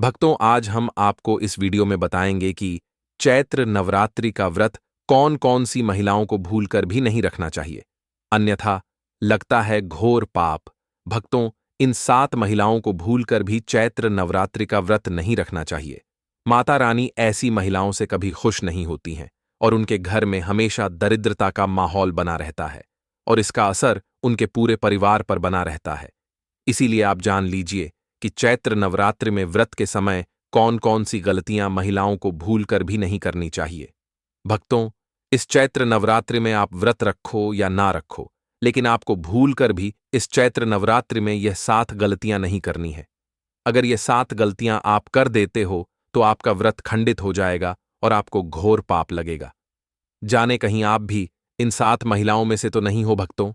भक्तों, आज हम आपको इस वीडियो में बताएंगे कि चैत्र नवरात्रि का व्रत कौन कौन सी महिलाओं को भूलकर भी नहीं रखना चाहिए, अन्यथा लगता है घोर पाप। भक्तों, इन 7 महिलाओं को भूलकर भी चैत्र नवरात्रि का व्रत नहीं रखना चाहिए। माता रानी ऐसी महिलाओं से कभी खुश नहीं होती हैं और उनके घर में हमेशा दरिद्रता का माहौल बना रहता है और इसका असर उनके पूरे परिवार पर बना रहता है। इसीलिए आप जान लीजिए कि चैत्र नवरात्रि में व्रत के समय कौन कौन सी गलतियां महिलाओं को भूलकर भी नहीं करनी चाहिए। भक्तों, इस चैत्र नवरात्रि में आप व्रत रखो या ना रखो, लेकिन आपको भूलकर भी इस चैत्र नवरात्रि में यह 7 गलतियां नहीं करनी है। अगर ये 7 गलतियां आप कर देते हो तो आपका व्रत खंडित हो जाएगा और आपको घोर पाप लगेगा। जाने कहीं आप भी इन 7 महिलाओं में से तो नहीं हो। भक्तों,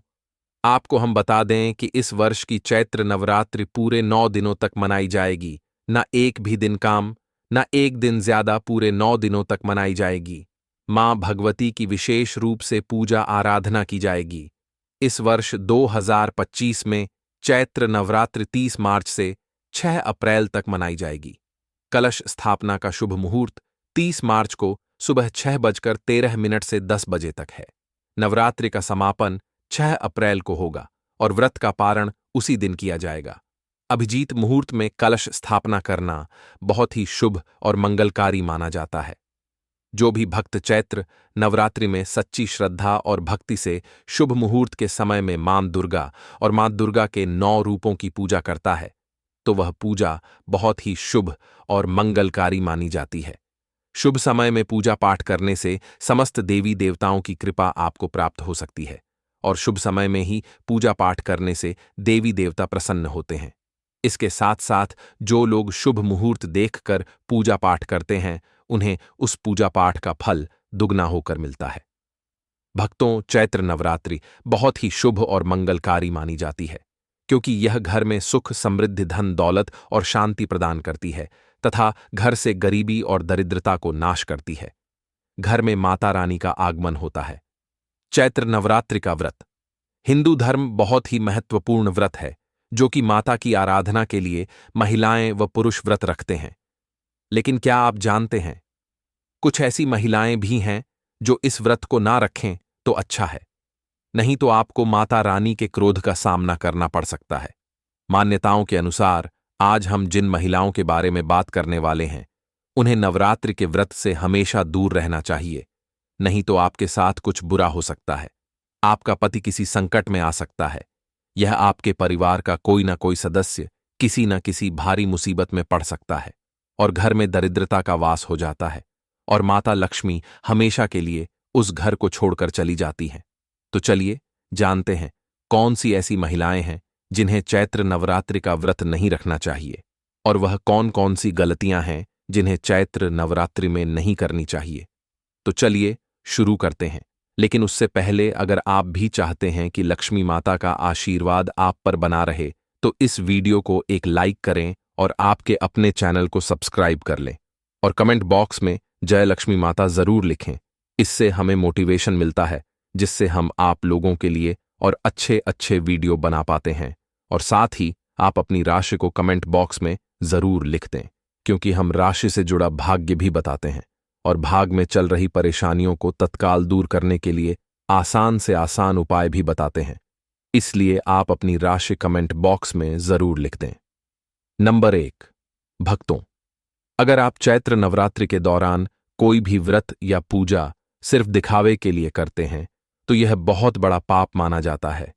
आपको हम बता दें कि इस वर्ष की चैत्र नवरात्रि पूरे 9 दिनों तक मनाई जाएगी। ना एक भी दिन काम, ना एक दिन ज्यादा, पूरे 9 दिनों तक मनाई जाएगी। मां भगवती की विशेष रूप से पूजा आराधना की जाएगी। इस वर्ष 2025 में चैत्र नवरात्रि 30 मार्च से 6 अप्रैल तक मनाई जाएगी। कलश स्थापना का शुभ मुहूर्त 30 मार्च को सुबह 6:13 से 10 बजे तक है। नवरात्रि का समापन 6 अप्रैल को होगा और व्रत का पारण उसी दिन किया जाएगा। अभिजीत मुहूर्त में कलश स्थापना करना बहुत ही शुभ और मंगलकारी माना जाता है। जो भी भक्त चैत्र नवरात्रि में सच्ची श्रद्धा और भक्ति से शुभ मुहूर्त के समय में मां दुर्गा और मां दुर्गा के 9 रूपों की पूजा करता है, तो वह पूजा बहुत ही शुभ और मंगलकारी मानी जाती है। शुभ समय में पूजा पाठ करने से समस्त देवी देवताओं की कृपा आपको प्राप्त हो सकती है और शुभ समय में ही पूजा पाठ करने से देवी देवता प्रसन्न होते हैं। इसके साथ साथ जो लोग शुभ मुहूर्त देखकर पूजा पाठ करते हैं, उन्हें उस पूजा पाठ का फल दुगना होकर मिलता है। भक्तों, चैत्र नवरात्रि बहुत ही शुभ और मंगलकारी मानी जाती है क्योंकि यह घर में सुख, समृद्धि, धन दौलत और शांति प्रदान करती है तथा घर से गरीबी और दरिद्रता को नाश करती है। घर में माता रानी का आगमन होता है। चैत्र नवरात्रि का व्रत हिंदू धर्म बहुत ही महत्वपूर्ण व्रत है जो कि माता की आराधना के लिए महिलाएं व पुरुष व्रत रखते हैं। लेकिन क्या आप जानते हैं, कुछ ऐसी महिलाएं भी हैं जो इस व्रत को ना रखें तो अच्छा है, नहीं तो आपको माता रानी के क्रोध का सामना करना पड़ सकता है। मान्यताओं के अनुसार आज हम जिन महिलाओं के बारे में बात करने वाले हैं, उन्हें नवरात्रि के व्रत से हमेशा दूर रहना चाहिए, नहीं तो आपके साथ कुछ बुरा हो सकता है। आपका पति किसी संकट में आ सकता है, यह आपके परिवार का कोई ना कोई सदस्य किसी न किसी भारी मुसीबत में पड़ सकता है और घर में दरिद्रता का वास हो जाता है और माता लक्ष्मी हमेशा के लिए उस घर को छोड़कर चली जाती हैं। तो चलिए जानते हैं कौन सी ऐसी महिलाएं हैं जिन्हें चैत्र नवरात्रि का व्रत नहीं रखना चाहिए और वह कौन कौन सी गलतियां हैं जिन्हें चैत्र नवरात्रि में नहीं करनी चाहिए। तो चलिए शुरू करते हैं। लेकिन उससे पहले अगर आप भी चाहते हैं कि लक्ष्मी माता का आशीर्वाद आप पर बना रहे, तो इस वीडियो को एक लाइक करें और आपके अपने चैनल को सब्सक्राइब कर लें और कमेंट बॉक्स में जय लक्ष्मी माता जरूर लिखें। इससे हमें मोटिवेशन मिलता है जिससे हम आप लोगों के लिए और अच्छे अच्छे वीडियो बना पाते हैं। और साथ ही आप अपनी राशि को कमेंट बॉक्स में जरूर लिख दें, क्योंकि हम राशि से जुड़ा भाग्य भी बताते हैं और भाग में चल रही परेशानियों को तत्काल दूर करने के लिए आसान से आसान उपाय भी बताते हैं। इसलिए आप अपनी राशि कमेंट बॉक्स में जरूर लिख दें। नंबर 1, भक्तों, अगर आप चैत्र नवरात्रि के दौरान कोई भी व्रत या पूजा सिर्फ दिखावे के लिए करते हैं, तो यह बहुत बड़ा पाप माना जाता है।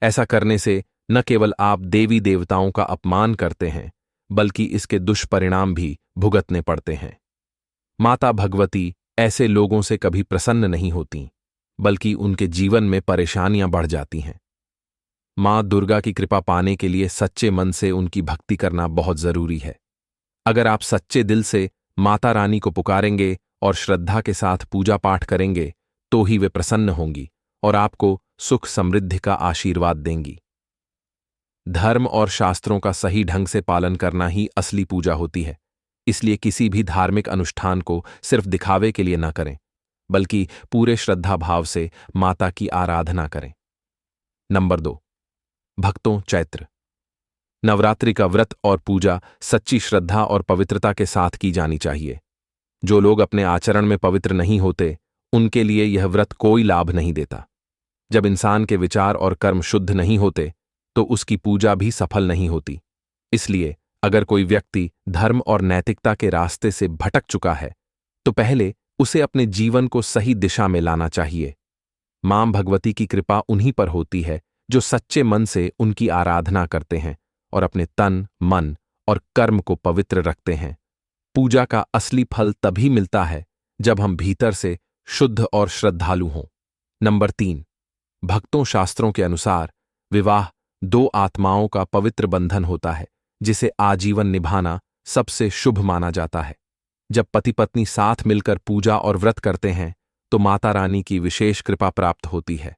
ऐसा करने से न केवल आप देवी देवताओं का अपमान करते हैं, बल्कि इसके दुष्परिणाम भी भुगतने पड़ते हैं। माता भगवती ऐसे लोगों से कभी प्रसन्न नहीं होती, बल्कि उनके जीवन में परेशानियां बढ़ जाती हैं। मां दुर्गा की कृपा पाने के लिए सच्चे मन से उनकी भक्ति करना बहुत जरूरी है। अगर आप सच्चे दिल से माता रानी को पुकारेंगे और श्रद्धा के साथ पूजा पाठ करेंगे, तो ही वे प्रसन्न होंगी और आपको सुख समृद्धि का आशीर्वाद देंगी। धर्म और शास्त्रों का सही ढंग से पालन करना ही असली पूजा होती है। इसलिए किसी भी धार्मिक अनुष्ठान को सिर्फ दिखावे के लिए न करें, बल्कि पूरे श्रद्धा भाव से माता की आराधना करें। नंबर 2, भक्तों, चैत्र नवरात्रि का व्रत और पूजा सच्ची श्रद्धा और पवित्रता के साथ की जानी चाहिए। जो लोग अपने आचरण में पवित्र नहीं होते, उनके लिए यह व्रत कोई लाभ नहीं देता। जब इंसान के विचार और कर्म शुद्ध नहीं होते, तो उसकी पूजा भी सफल नहीं होती। इसलिए अगर कोई व्यक्ति धर्म और नैतिकता के रास्ते से भटक चुका है, तो पहले उसे अपने जीवन को सही दिशा में लाना चाहिए। मां भगवती की कृपा उन्हीं पर होती है जो सच्चे मन से उनकी आराधना करते हैं और अपने तन, मन और कर्म को पवित्र रखते हैं। पूजा का असली फल तभी मिलता है जब हम भीतर से शुद्ध और श्रद्धालु हों। नंबर 3, भक्तों शास्त्रों के अनुसार विवाह दो आत्माओं का पवित्र बंधन होता है, जिसे आजीवन निभाना सबसे शुभ माना जाता है। जब पति पत्नी साथ मिलकर पूजा और व्रत करते हैं, तो माता रानी की विशेष कृपा प्राप्त होती है।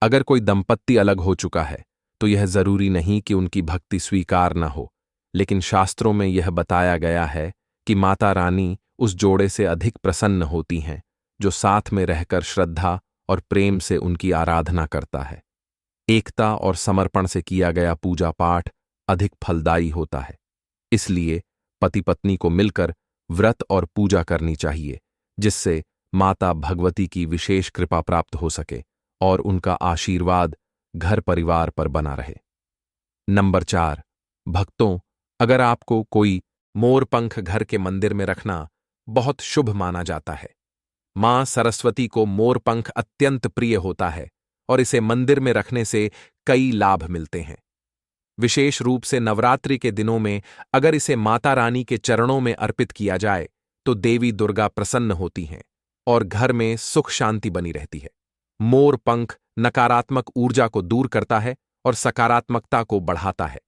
अगर कोई दंपत्ति अलग हो चुका है, तो यह जरूरी नहीं कि उनकी भक्ति स्वीकार न हो, लेकिन शास्त्रों में यह बताया गया है कि माता रानी उस जोड़े से अधिक प्रसन्न होती हैं जो साथ में रहकर श्रद्धा और प्रेम से उनकी आराधना करता है। एकता और समर्पण से किया गया पूजा पाठ अधिक फलदायी होता है। इसलिए पति पत्नी को मिलकर व्रत और पूजा करनी चाहिए, जिससे माता भगवती की विशेष कृपा प्राप्त हो सके और उनका आशीर्वाद घर परिवार पर बना रहे। नंबर 4, भक्तों, अगर आपको कोई मोरपंख घर के मंदिर में रखना बहुत शुभ माना जाता है। मां सरस्वती को मोरपंख अत्यंत प्रिय होता है और इसे मंदिर में रखने से कई लाभ मिलते हैं। विशेष रूप से नवरात्रि के दिनों में अगर इसे माता रानी के चरणों में अर्पित किया जाए, तो देवी दुर्गा प्रसन्न होती हैं और घर में सुख शांति बनी रहती है। मोर पंख नकारात्मक ऊर्जा को दूर करता है और सकारात्मकता को बढ़ाता है।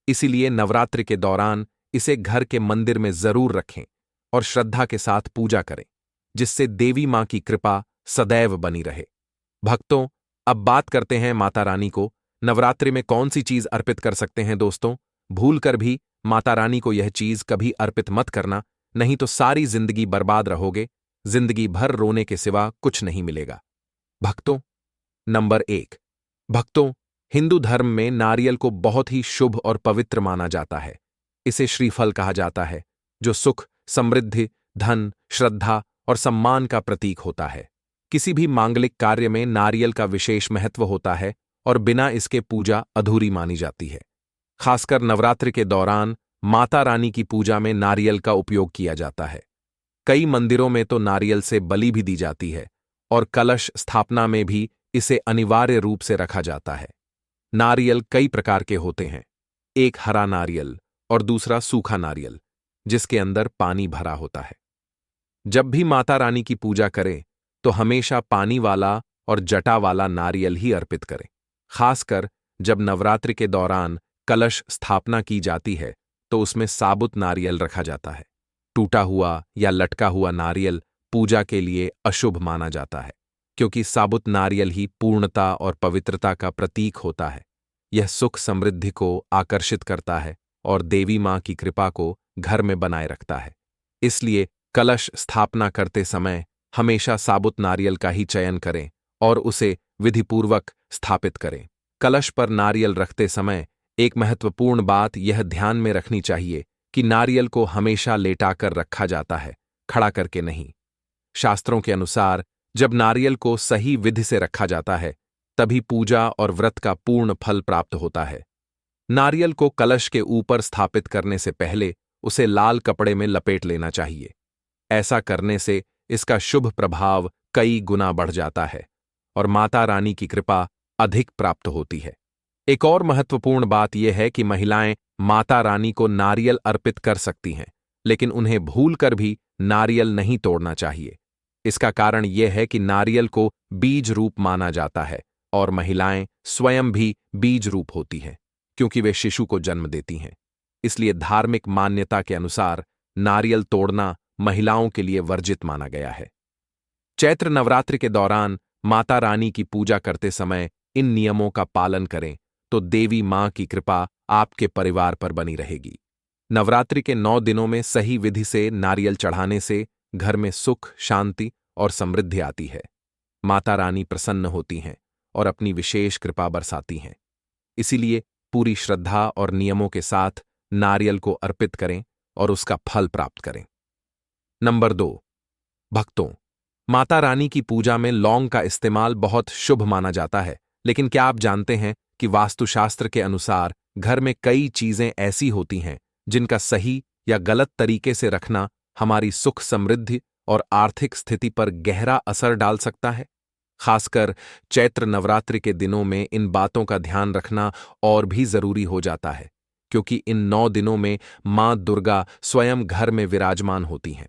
इसीलिए नवरात्रि के दौरान इसे घर के मंदिर में जरूर रखें और श्रद्धा के साथ पूजा करें, जिससे देवी मां की कृपा सदैव बनी रहे। भक्तों, अब बात करते हैं माता रानी को नवरात्रि में कौन सी चीज अर्पित कर सकते हैं। दोस्तों, भूलकर भी माता रानी को यह चीज कभी अर्पित मत करना, नहीं तो सारी जिंदगी बर्बाद रहोगे। जिंदगी भर रोने के सिवा कुछ नहीं मिलेगा। भक्तों, नंबर 1, भक्तों, हिंदू धर्म में नारियल को बहुत ही शुभ और पवित्र माना जाता है। इसे श्रीफल कहा जाता है, जो सुख, समृद्धि, धन, श्रद्धा और सम्मान का प्रतीक होता है। किसी भी मांगलिक कार्य में नारियल का विशेष महत्व होता है और बिना इसके पूजा अधूरी मानी जाती है। खासकर नवरात्रि के दौरान माता रानी की पूजा में नारियल का उपयोग किया जाता है। कई मंदिरों में तो नारियल से बलि भी दी जाती है और कलश स्थापना में भी इसे अनिवार्य रूप से रखा जाता है। नारियल कई प्रकार के होते हैं, एक हरा नारियल और दूसरा सूखा नारियल, जिसके अंदर पानी भरा होता है। जब भी माता रानी की पूजा करें, तो हमेशा पानी वाला और जटा वाला नारियल ही अर्पित करें। खासकर जब नवरात्रि के दौरान कलश स्थापना की जाती है, तो उसमें साबुत नारियल रखा जाता है। टूटा हुआ या लटका हुआ नारियल पूजा के लिए अशुभ माना जाता है, क्योंकि साबुत नारियल ही पूर्णता और पवित्रता का प्रतीक होता है। यह सुख समृद्धि को आकर्षित करता है और देवी मां की कृपा को घर में बनाए रखता है। इसलिए कलश स्थापना करते समय हमेशा साबुत नारियल का ही चयन करें और उसे विधिपूर्वक स्थापित करें। कलश पर नारियल रखते समय एक महत्वपूर्ण बात यह ध्यान में रखनी चाहिए कि नारियल को हमेशा लेटाकर रखा जाता है, खड़ा करके नहीं। शास्त्रों के अनुसार जब नारियल को सही विधि से रखा जाता है, तभी पूजा और व्रत का पूर्ण फल प्राप्त होता है। नारियल को कलश के ऊपर स्थापित करने से पहले उसे लाल कपड़े में लपेट लेना चाहिए। ऐसा करने से इसका शुभ प्रभाव कई गुना बढ़ जाता है और माता रानी की कृपा अधिक प्राप्त होती है। एक और महत्वपूर्ण बात यह है कि महिलाएं माता रानी को नारियल अर्पित कर सकती हैं, लेकिन उन्हें भूलकर भी नारियल नहीं तोड़ना चाहिए। इसका कारण यह है कि नारियल को बीज रूप माना जाता है और महिलाएं स्वयं भी बीज रूप होती हैं, क्योंकि वे शिशु को जन्म देती हैं। इसलिए धार्मिक मान्यता के अनुसार नारियल तोड़ना महिलाओं के लिए वर्जित माना गया है। चैत्र नवरात्रि के दौरान माता रानी की पूजा करते समय इन नियमों का पालन करें, तो देवी मां की कृपा आपके परिवार पर बनी रहेगी। नवरात्रि के 9 दिनों में सही विधि से नारियल चढ़ाने से घर में सुख, शांति और समृद्धि आती है। माता रानी प्रसन्न होती हैं और अपनी विशेष कृपा बरसाती हैं। इसीलिए पूरी श्रद्धा और नियमों के साथ नारियल को अर्पित करें और उसका फल प्राप्त करें। नंबर 2, भक्तों, माता रानी की पूजा में लौंग का इस्तेमाल बहुत शुभ माना जाता है, लेकिन क्या आप जानते हैं कि वास्तुशास्त्र के अनुसार घर में कई चीजें ऐसी होती हैं जिनका सही या गलत तरीके से रखना हमारी सुख समृद्धि और आर्थिक स्थिति पर गहरा असर डाल सकता है। खासकर चैत्र नवरात्रि के दिनों में इन बातों का ध्यान रखना और भी जरूरी हो जाता है, क्योंकि इन 9 दिनों में मां दुर्गा स्वयं घर में विराजमान होती हैं।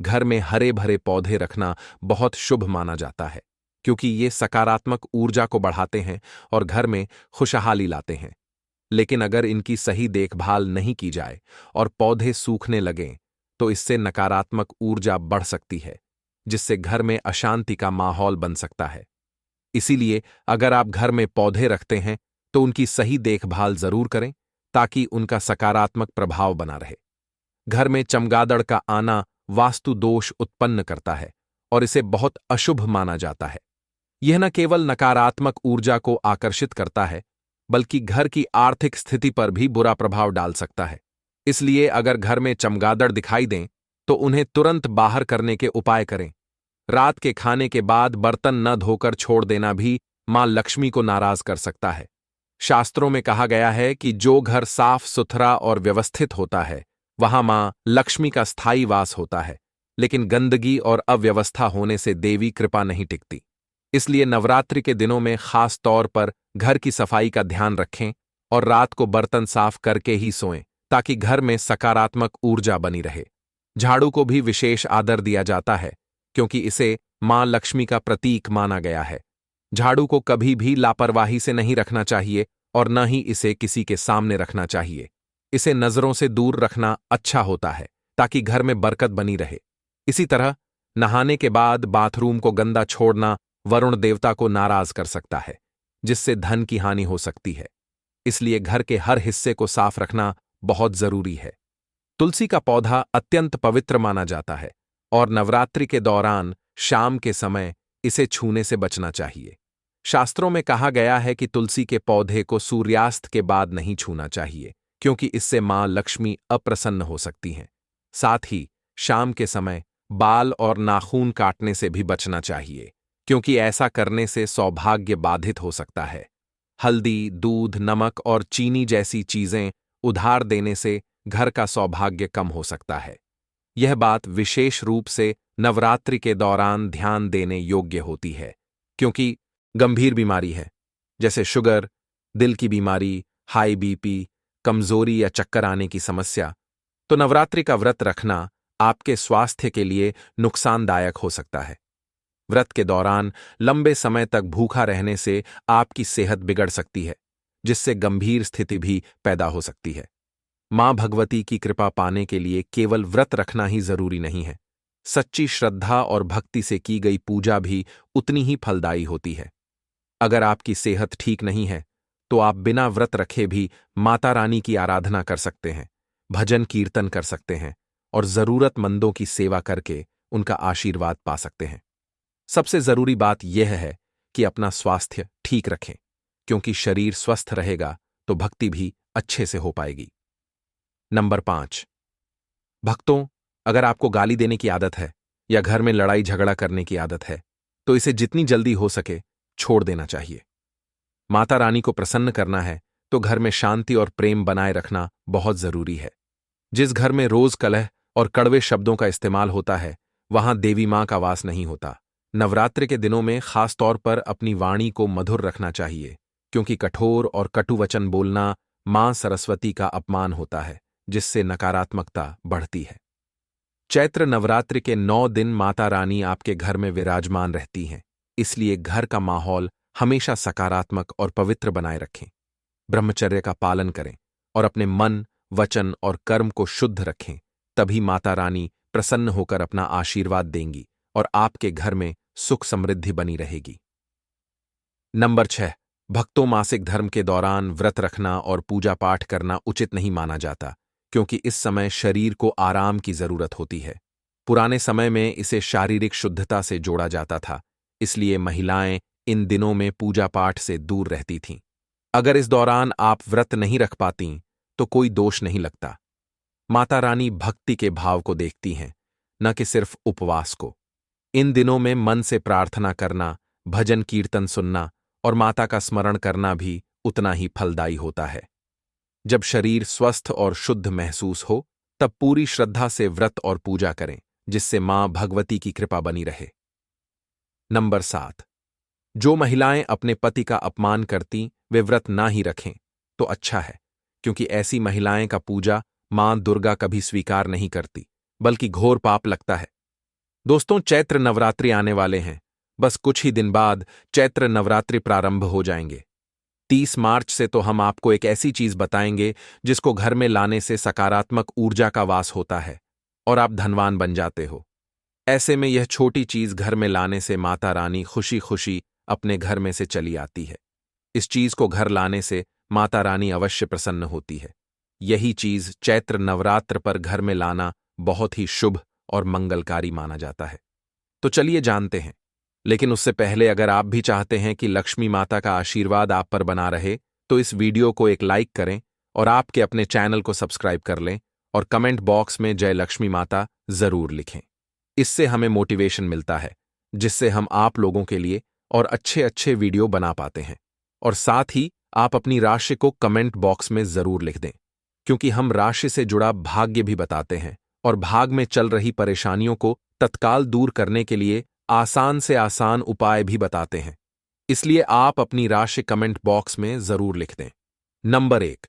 घर में हरे भरे पौधे रखना बहुत शुभ माना जाता है, क्योंकि ये सकारात्मक ऊर्जा को बढ़ाते हैं और घर में खुशहाली लाते हैं। लेकिन अगर इनकी सही देखभाल नहीं की जाए और पौधे सूखने लगें, तो इससे नकारात्मक ऊर्जा बढ़ सकती है, जिससे घर में अशांति का माहौल बन सकता है। इसीलिए अगर आप घर में पौधे रखते हैं तो उनकी सही देखभाल जरूर करें, ताकि उनका सकारात्मक प्रभाव बना रहे। घर में चमगादड़ का आना वास्तु दोष उत्पन्न करता है और इसे बहुत अशुभ माना जाता है। यह न केवल नकारात्मक ऊर्जा को आकर्षित करता है, बल्कि घर की आर्थिक स्थिति पर भी बुरा प्रभाव डाल सकता है। इसलिए अगर घर में चमगादड़ दिखाई दें तो उन्हें तुरंत बाहर करने के उपाय करें। रात के खाने के बाद बर्तन न धोकर छोड़ देना भी मां लक्ष्मी को नाराज कर सकता है। शास्त्रों में कहा गया है कि जो घर साफ सुथरा और व्यवस्थित होता है, वहां मां लक्ष्मी का स्थायी वास होता है, लेकिन गंदगी और अव्यवस्था होने से देवी कृपा नहीं टिकती। इसलिए नवरात्रि के दिनों में खास तौर पर घर की सफाई का ध्यान रखें और रात को बर्तन साफ करके ही सोएं, ताकि घर में सकारात्मक ऊर्जा बनी रहे। झाड़ू को भी विशेष आदर दिया जाता है, क्योंकि इसे मां लक्ष्मी का प्रतीक माना गया है। झाड़ू को कभी भी लापरवाही से नहीं रखना चाहिए और न ही इसे किसी के सामने रखना चाहिए। इसे नजरों से दूर रखना अच्छा होता है, ताकि घर में बरकत बनी रहे। इसी तरह नहाने के बाद बाथरूम को गंदा छोड़ना वरुण देवता को नाराज कर सकता है, जिससे धन की हानि हो सकती है। इसलिए घर के हर हिस्से को साफ रखना बहुत जरूरी है। तुलसी का पौधा अत्यंत पवित्र माना जाता है और नवरात्रि के दौरान शाम के समय इसे छूने से बचना चाहिए। शास्त्रों में कहा गया है कि तुलसी के पौधे को सूर्यास्त के बाद नहीं छूना चाहिए, क्योंकि इससे मां लक्ष्मी अप्रसन्न हो सकती हैं। साथ ही शाम के समय बाल और नाखून काटने से भी बचना चाहिए, क्योंकि ऐसा करने से सौभाग्य बाधित हो सकता है। हल्दी, दूध, नमक और चीनी जैसी चीजें उधार देने से घर का सौभाग्य कम हो सकता है। यह बात विशेष रूप से नवरात्रि के दौरान ध्यान देने योग्य होती है, क्योंकि गंभीर बीमारी है, जैसे शुगर, दिल की बीमारी, हाई बीपी, कमजोरी या चक्कर आने की समस्या, तो नवरात्रि का व्रत रखना आपके स्वास्थ्य के लिए नुकसानदायक हो सकता है। व्रत के दौरान लंबे समय तक भूखा रहने से आपकी सेहत बिगड़ सकती है, जिससे गंभीर स्थिति भी पैदा हो सकती है। मां भगवती की कृपा पाने के लिए केवल व्रत रखना ही जरूरी नहीं है, सच्ची श्रद्धा और भक्ति से की गई पूजा भी उतनी ही फलदायी होती है। अगर आपकी सेहत ठीक नहीं है, तो आप बिना व्रत रखे भी माता रानी की आराधना कर सकते हैं, भजन कीर्तन कर सकते हैं और जरूरतमंदों की सेवा करके उनका आशीर्वाद पा सकते हैं। सबसे जरूरी बात यह है कि अपना स्वास्थ्य ठीक रखें, क्योंकि शरीर स्वस्थ रहेगा तो भक्ति भी अच्छे से हो पाएगी। नंबर 5, भक्तों, अगर आपको गाली देने की आदत है या घर में लड़ाई झगड़ा करने की आदत है, तो इसे जितनी जल्दी हो सके छोड़ देना चाहिए। माता रानी को प्रसन्न करना है तो घर में शांति और प्रेम बनाए रखना बहुत जरूरी है। जिस घर में रोज कलह और कड़वे शब्दों का इस्तेमाल होता है, वहां देवी मां का वास नहीं होता। नवरात्रि के दिनों में खास तौर पर अपनी वाणी को मधुर रखना चाहिए, क्योंकि कठोर और कटु वचन बोलना मां सरस्वती का अपमान होता है, जिससे नकारात्मकता बढ़ती है। चैत्र नवरात्रि के 9 दिन माता रानी आपके घर में विराजमान रहती हैं, इसलिए घर का माहौल हमेशा सकारात्मक और पवित्र बनाए रखें। ब्रह्मचर्य का पालन करें और अपने मन, वचन और कर्म को शुद्ध रखें, तभी माता रानी प्रसन्न होकर अपना आशीर्वाद देंगी और आपके घर में सुख समृद्धि बनी रहेगी। नंबर 6, भक्तों, मासिक धर्म के दौरान व्रत रखना और पूजा पाठ करना उचित नहीं माना जाता, क्योंकि इस समय शरीर को आराम की जरूरत होती है। पुराने समय में इसे शारीरिक शुद्धता से जोड़ा जाता था, इसलिए महिलाएं इन दिनों में पूजा पाठ से दूर रहती थीं। अगर इस दौरान आप व्रत नहीं रख पाती तो कोई दोष नहीं लगता। माता रानी भक्ति के भाव को देखती हैं, न कि सिर्फ उपवास को। इन दिनों में मन से प्रार्थना करना, भजन कीर्तन सुनना और माता का स्मरण करना भी उतना ही फलदायी होता है। जब शरीर स्वस्थ और शुद्ध महसूस हो, तब पूरी श्रद्धा से व्रत और पूजा करें, जिससे मां भगवती की कृपा बनी रहे। नंबर 7। जो महिलाएं अपने पति का अपमान करती वे व्रत ना ही रखें तो अच्छा है, क्योंकि ऐसी महिलाएं का पूजा मां दुर्गा कभी स्वीकार नहीं करती, बल्कि घोर पाप लगता है। दोस्तों, चैत्र नवरात्रि आने वाले हैं। बस कुछ ही दिन बाद चैत्र नवरात्रि प्रारंभ हो जाएंगे। 30 मार्च से तो हम आपको एक ऐसी चीज बताएंगे जिसको घर में लाने से सकारात्मक ऊर्जा का वास होता है और आप धनवान बन जाते हो। ऐसे में यह छोटी चीज घर में लाने से माता रानी खुशी खुशी अपने घर में से चली आती है। इस चीज को घर लाने से माता रानी अवश्य प्रसन्न होती है। यही चीज चैत्र नवरात्र पर घर में लाना बहुत ही शुभ और मंगलकारी माना जाता है। तो चलिए जानते हैं। लेकिन उससे पहले अगर आप भी चाहते हैं कि लक्ष्मी माता का आशीर्वाद आप पर बना रहे, तो इस वीडियो को एक लाइक करें और आपके अपने चैनल को सब्सक्राइब कर लें और कमेंट बॉक्स में जय लक्ष्मी माता जरूर लिखें। इससे हमें मोटिवेशन मिलता है, जिससे हम आप लोगों के लिए और अच्छे अच्छे वीडियो बना पाते हैं। और साथ ही आप अपनी राशि को कमेंट बॉक्स में जरूर लिख दें, क्योंकि हम राशि से जुड़ा भाग्य भी बताते हैं और भाग में चल रही परेशानियों को तत्काल दूर करने के लिए आसान से आसान उपाय भी बताते हैं। इसलिए आप अपनी राशि कमेंट बॉक्स में जरूर लिख दें। नंबर 1।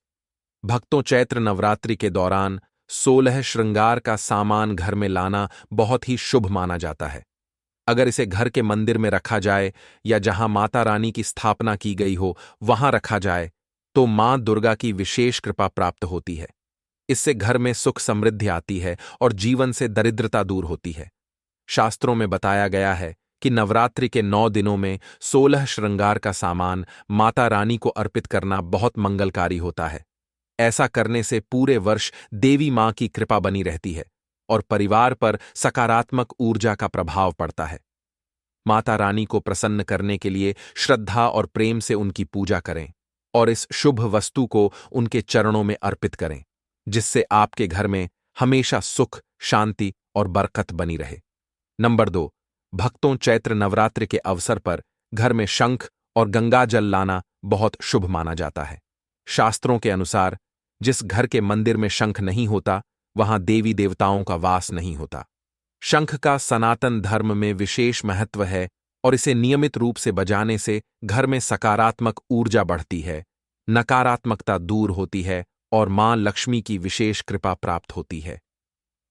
भक्तों, चैत्र नवरात्रि के दौरान 16 श्रृंगार का सामान घर में लाना बहुत ही शुभ माना जाता है। अगर इसे घर के मंदिर में रखा जाए या जहां माता रानी की स्थापना की गई हो वहां रखा जाए, तो मां दुर्गा की विशेष कृपा प्राप्त होती है। इससे घर में सुख समृद्धि आती है और जीवन से दरिद्रता दूर होती है। शास्त्रों में बताया गया है कि नवरात्रि के 9 दिनों में 16 श्रृंगार का सामान माता रानी को अर्पित करना बहुत मंगलकारी होता है। ऐसा करने से पूरे वर्ष देवी मां की कृपा बनी रहती है और परिवार पर सकारात्मक ऊर्जा का प्रभाव पड़ता है। माता रानी को प्रसन्न करने के लिए श्रद्धा और प्रेम से उनकी पूजा करें और इस शुभ वस्तु को उनके चरणों में अर्पित करें, जिससे आपके घर में हमेशा सुख, शांति और बरकत बनी रहे। नंबर 2। भक्तों, चैत्र नवरात्रि के अवसर पर घर में शंख और गंगा जल लाना बहुत शुभ माना जाता है। शास्त्रों के अनुसार जिस घर के मंदिर में शंख नहीं होता, वहां देवी देवताओं का वास नहीं होता। शंख का सनातन धर्म में विशेष महत्व है और इसे नियमित रूप से बजाने से घर में सकारात्मक ऊर्जा बढ़ती है, नकारात्मकता दूर होती है और मां लक्ष्मी की विशेष कृपा प्राप्त होती है।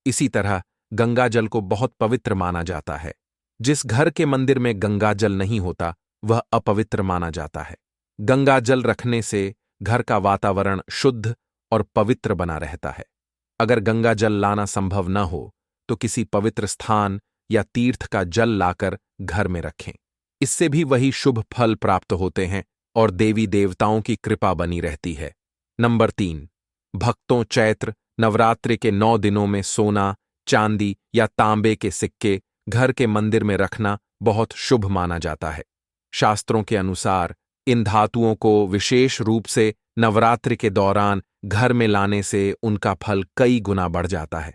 इसी तरह गंगा जल को बहुत पवित्र माना जाता है। जिस घर के मंदिर में गंगा जल नहीं होता, वह अपवित्र माना जाता है। गंगा जल रखने से घर का वातावरण शुद्ध और पवित्र बना रहता है। अगर गंगा जल लाना संभव न हो, तो किसी पवित्र स्थान या तीर्थ का जल लाकर घर में रखें। इससे भी वही शुभ फल प्राप्त होते हैं और देवी देवताओं की कृपा बनी रहती है। नंबर 3। भक्तों, चैत्र नवरात्रि के 9 दिनों में सोना, चांदी या तांबे के सिक्के घर के मंदिर में रखना बहुत शुभ माना जाता है। शास्त्रों के अनुसार इन धातुओं को विशेष रूप से नवरात्रि के दौरान घर में लाने से उनका फल कई गुना बढ़ जाता है।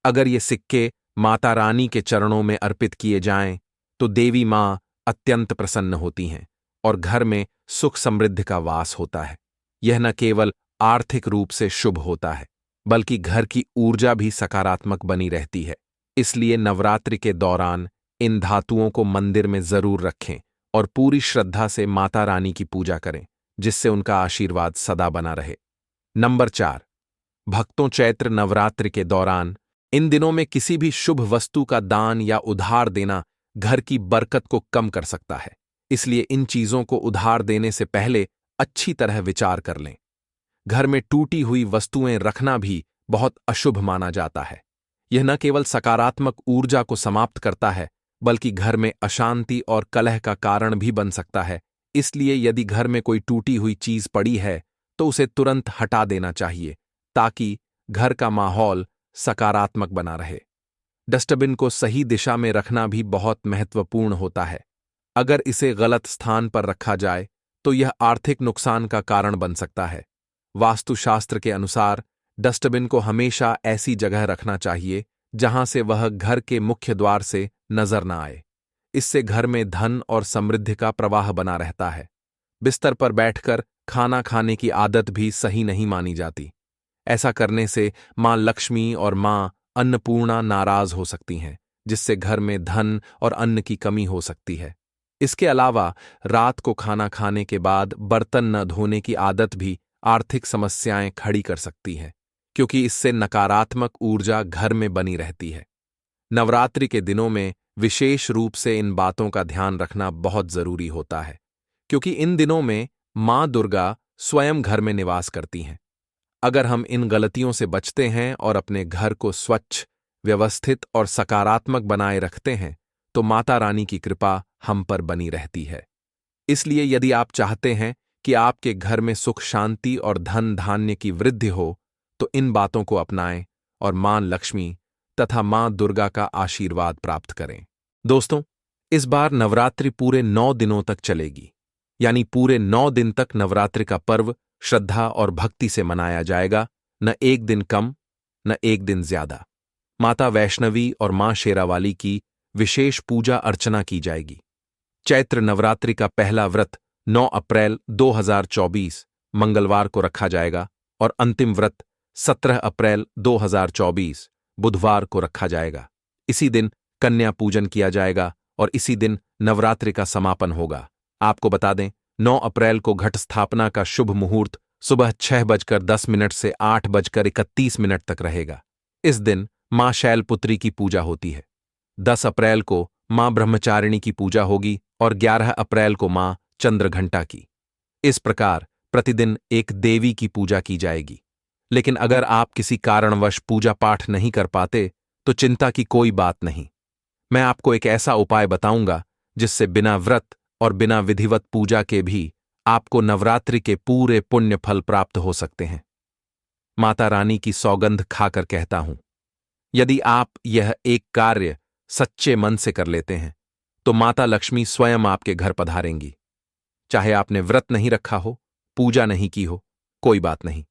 अगर ये सिक्के माता रानी के चरणों में अर्पित किए जाएं, तो देवी मां अत्यंत प्रसन्न होती हैं और घर में सुख समृद्धि का वास होता है। यह न केवल आर्थिक रूप से शुभ होता है, बल्कि घर की ऊर्जा भी सकारात्मक बनी रहती है। इसलिए नवरात्रि के दौरान इन धातुओं को मंदिर में जरूर रखें और पूरी श्रद्धा से माता रानी की पूजा करें, जिससे उनका आशीर्वाद सदा बना रहे। नंबर 4। भक्तों, चैत्र नवरात्रि के दौरान इन दिनों में किसी भी शुभ वस्तु का दान या उधार देना घर की बरकत को कम कर सकता है। इसलिए इन चीजों को उधार देने से पहले अच्छी तरह विचार कर लें। घर में टूटी हुई वस्तुएं रखना भी बहुत अशुभ माना जाता है। यह न केवल सकारात्मक ऊर्जा को समाप्त करता है, बल्कि घर में अशांति और कलह का कारण भी बन सकता है। इसलिए यदि घर में कोई टूटी हुई चीज पड़ी है, तो उसे तुरंत हटा देना चाहिए, ताकि घर का माहौल सकारात्मक बना रहे। डस्टबिन को सही दिशा में रखना भी बहुत महत्वपूर्ण होता है। अगर इसे गलत स्थान पर रखा जाए, तो यह आर्थिक नुकसान का कारण बन सकता है। वास्तुशास्त्र के अनुसार डस्टबिन को हमेशा ऐसी जगह रखना चाहिए जहां से वह घर के मुख्य द्वार से नजर न आए। इससे घर में धन और समृद्धि का प्रवाह बना रहता है। बिस्तर पर बैठकर खाना खाने की आदत भी सही नहीं मानी जाती। ऐसा करने से मां लक्ष्मी और मां अन्नपूर्णा नाराज हो सकती हैं, जिससे घर में धन और अन्न की कमी हो सकती है। इसके अलावा रात को खाना खाने के बाद बर्तन न धोने की आदत भी आर्थिक समस्याएं खड़ी कर सकती है, क्योंकि इससे नकारात्मक ऊर्जा घर में बनी रहती है। नवरात्रि के दिनों में विशेष रूप से इन बातों का ध्यान रखना बहुत जरूरी होता है, क्योंकि इन दिनों में मां दुर्गा स्वयं घर में निवास करती हैं। अगर हम इन गलतियों से बचते हैं और अपने घर को स्वच्छ, व्यवस्थित और सकारात्मक बनाए रखते हैं, तो माता रानी की कृपा हम पर बनी रहती है। इसलिए यदि आप चाहते हैं कि आपके घर में सुख शांति और धन धान्य की वृद्धि हो, तो इन बातों को अपनाएं और मां लक्ष्मी तथा मां दुर्गा का आशीर्वाद प्राप्त करें। दोस्तों, इस बार नवरात्रि पूरे 9 दिनों तक चलेगी, यानी पूरे 9 दिन तक नवरात्रि का पर्व श्रद्धा और भक्ति से मनाया जाएगा, न एक दिन कम न एक दिन ज्यादा। माता वैष्णवी और मां शेरावाली की विशेष पूजा अर्चना की जाएगी। चैत्र नवरात्रि का पहला व्रत 9 अप्रैल 2024 मंगलवार को रखा जाएगा और अंतिम व्रत 17 अप्रैल 2024 बुधवार को रखा जाएगा। इसी दिन कन्या पूजन किया जाएगा और इसी दिन नवरात्रि का समापन होगा। आपको बता दें, 9 अप्रैल को घट स्थापना का शुभ मुहूर्त सुबह 6:10 से 8:31 तक रहेगा। इस दिन मां शैलपुत्री की पूजा होती है। 10 अप्रैल को मां ब्रह्मचारिणी की पूजा होगी और 11 अप्रैल को मां चंद्रघंटा की। इस प्रकार प्रतिदिन एक देवी की पूजा की जाएगी। लेकिन अगर आप किसी कारणवश पूजा पाठ नहीं कर पाते, तो चिंता की कोई बात नहीं। मैं आपको एक ऐसा उपाय बताऊंगा जिससे बिना व्रत और बिना विधिवत पूजा के भी आपको नवरात्रि के पूरे पुण्य फल प्राप्त हो सकते हैं। माता रानी की सौगंध खाकर कहता हूं, यदि आप यह एक कार्य सच्चे मन से कर लेते हैं, तो माता लक्ष्मी स्वयं आपके घर पधारेंगी। चाहे आपने व्रत नहीं रखा हो, पूजा नहीं की हो, कोई बात नहीं।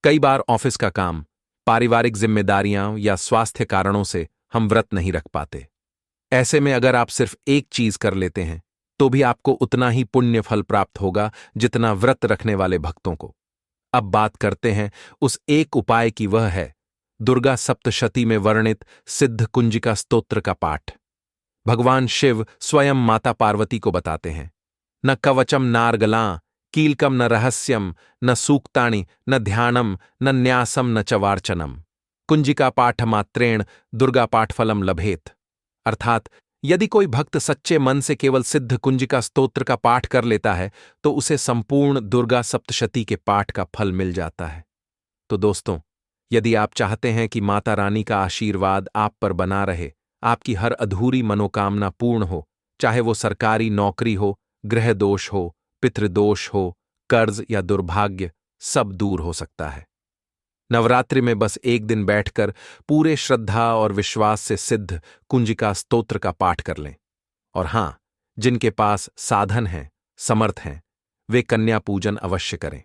कई बार ऑफिस का काम, पारिवारिक जिम्मेदारियां या स्वास्थ्य कारणों से हम व्रत नहीं रख पाते। ऐसे में अगर आप सिर्फ एक चीज कर लेते हैं, तो भी आपको उतना ही पुण्य फल प्राप्त होगा जितना व्रत रखने वाले भक्तों को। अब बात करते हैं उस एक उपाय की, वह है दुर्गा सप्तशती में वर्णित सिद्ध कुंजिका स्तोत्र का पाठ। भगवान शिव स्वयं माता पार्वती को बताते हैं, न कवचम नार्गलां कीलकम न रहस्यम न सूक्तानि न ध्यानम न न्यासम न च वार्चनम कुंजिका पाठ मात्रेण दुर्गा पाठफलम लभेत। अर्थात यदि कोई भक्त सच्चे मन से केवल सिद्ध कुंजिका स्तोत्र का पाठ कर लेता है, तो उसे संपूर्ण दुर्गा सप्तशती के पाठ का फल मिल जाता है। तो दोस्तों, यदि आप चाहते हैं कि माता रानी का आशीर्वाद आप पर बना रहे, आपकी हर अधूरी मनोकामना पूर्ण हो, चाहे वो सरकारी नौकरी हो, ग्रह दोष हो, पितृदोष हो, कर्ज या दुर्भाग्य, सब दूर हो सकता है। नवरात्रि में बस एक दिन बैठकर पूरे श्रद्धा और विश्वास से सिद्ध कुंजिका स्तोत्र का पाठ कर लें। और हां, जिनके पास साधन हैं, समर्थ हैं, वे कन्या पूजन अवश्य करें।